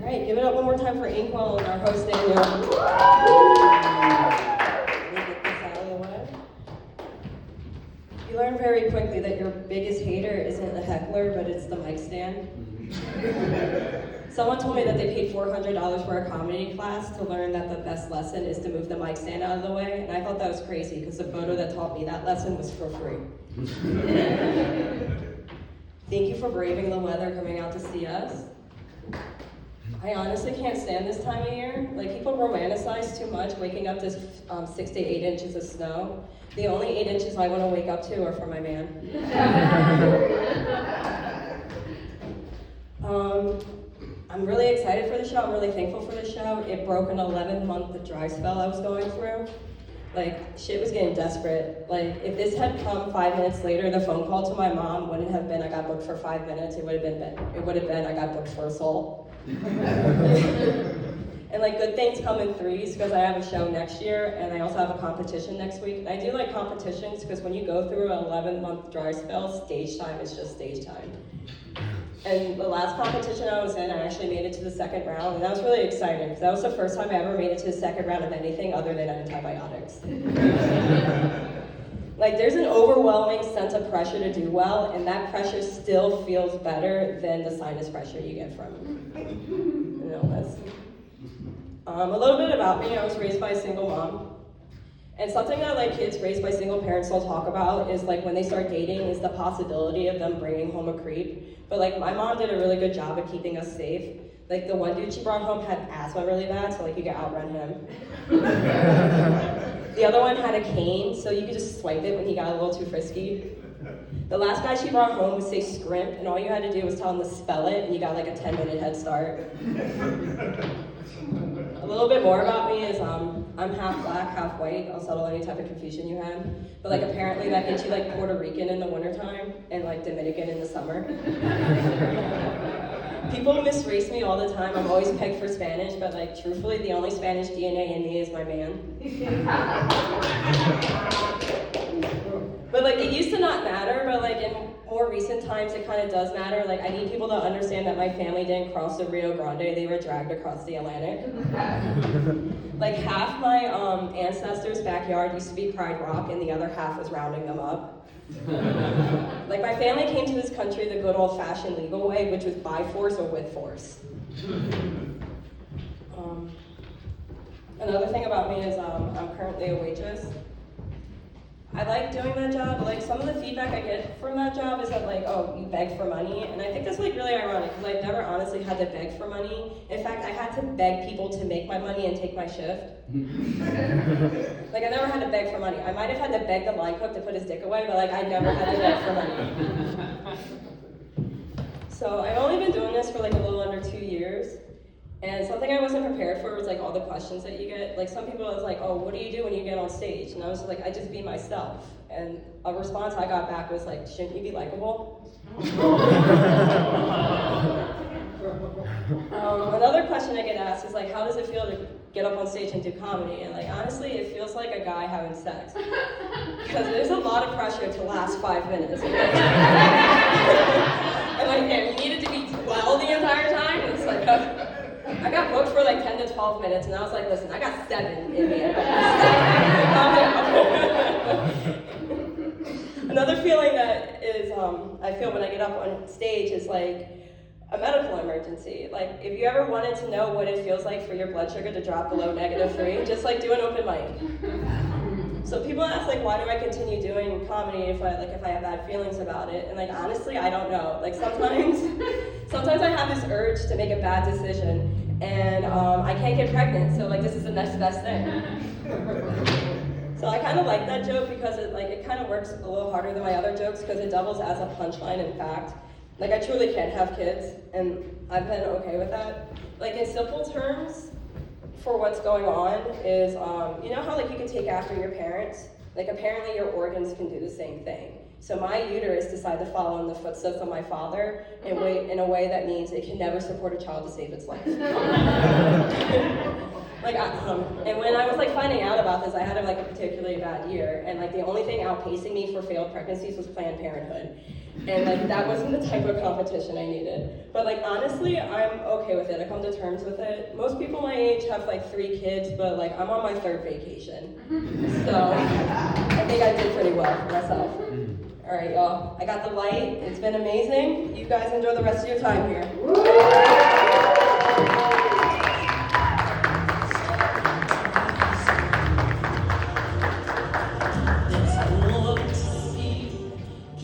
right, give it up one more time for Inkwell and our host, Daniel. Let me get this out of the way. You learn very quickly that your biggest hater isn't the heckler, but it's the mic stand. Someone told me that they paid $400 for a comedy class to learn that the best lesson is to move the mic stand out of the way, and I thought that was crazy because the photo that taught me that lesson was for free. Thank you for braving the weather, coming out to see us. I honestly can't stand this time of year. Like, people romanticize too much, waking up to 6 to 8 inches of snow. The only 8 inches I want to wake up to are for my man. I'm really excited for the show. I'm really thankful for the show. It broke an 11-month dry spell I was going through. Like, shit was getting desperate. Like, if this had come 5 minutes later, the phone call to my mom wouldn't have been I got booked for 5 minutes. It would have been I got booked for assault. And like, good things come in threes because I have a show next year and I also have a competition next week. And I do like competitions because when you go through an 11-month dry spell, stage time is just stage time. And the last competition I was in, I actually made it to the second round, and that was really exciting because that was the first time I ever made it to the second round of anything other than antibiotics. Like, there's an overwhelming sense of pressure to do well, and that pressure still feels better than the sinus pressure you get from illness. A little bit about me: I was raised by a single mom. And something that like kids raised by single parents don't talk about is like when they start dating is the possibility of them bringing home a creep. But like my mom did a really good job of keeping us safe. Like the one dude she brought home had asthma really bad, so like you could outrun him. The other one had a cane, so you could just swipe it when he got a little too frisky. The last guy she brought home would say scrimp, and all you had to do was tell him to spell it, and you got like a 10-minute head start. A little bit more about me is I'm half black, half white. I'll settle any type of confusion you had. But like apparently that makes you like Puerto Rican in the wintertime and like Dominican in the summer. People misrace me all the time. I'm always pegged for Spanish, but like truthfully the only Spanish DNA in me is my man. But like it used to not matter, but like in more recent times it kind of does matter. Like I need people to understand that my family didn't cross the Rio Grande, they were dragged across the Atlantic. Like half my ancestors' backyard used to be Pride Rock and the other half was rounding them up. Like my family came to this country the good old-fashioned legal way, which was by force or with force. Another thing about me is I'm currently a waitress. I like doing that job, but like some of the feedback I get from that job is that like, oh, you beg for money, and I think that's like really ironic because I've never honestly had to beg for money. In fact, I had to beg people to make my money and take my shift. Like I never had to beg for money. I might have had to beg the line cook to put his dick away, but like I never had to beg for money. So I've only been doing this for like a little under 2 years. And something I wasn't prepared for was like all the questions that you get. Like some people was like, oh, what do you do when you get on stage? And I was like, I just be myself. And a response I got back was like, shouldn't you be likable? Another question I get asked is like, how does it feel to get up on stage and do comedy? And like honestly, it feels like a guy having sex. Because there's a lot of pressure to last 5 minutes. And like, yeah, you needed to be well the entire time. It's like, I got booked for like 10 to 12 minutes, and I was like, listen, I got 7 in me. Another feeling that is, I feel when I get up on stage is like a medical emergency. Like, if you ever wanted to know what it feels like for your blood sugar to drop below -3, just like do an open mic. So people ask like, why do I continue doing comedy if I have bad feelings about it? And like, honestly, I don't know. Like sometimes I have this urge to make a bad decision and I can't get pregnant. So like, this is the next best thing. So I kind of like that joke because it kind of works a little harder than my other jokes because it doubles as a punchline in fact. Like I truly can't have kids and I've been okay with that. Like in simple terms, for what's going on is, you know how like you can take after your parents? Like apparently your organs can do the same thing. So my uterus decided to follow in the footsteps of my father in a way that means it can never support a child to save its life. And when I was like finding out about this, I had like a particularly bad year, and like the only thing outpacing me for failed pregnancies was Planned Parenthood. And like that wasn't the type of competition I needed. But like honestly, I'm okay with it. I come to terms with it. Most people my age have like 3 kids, but like I'm on my 3rd vacation. So I think I did pretty well for myself. All right, y'all. I got the light. It's been amazing. You guys enjoy the rest of your time here.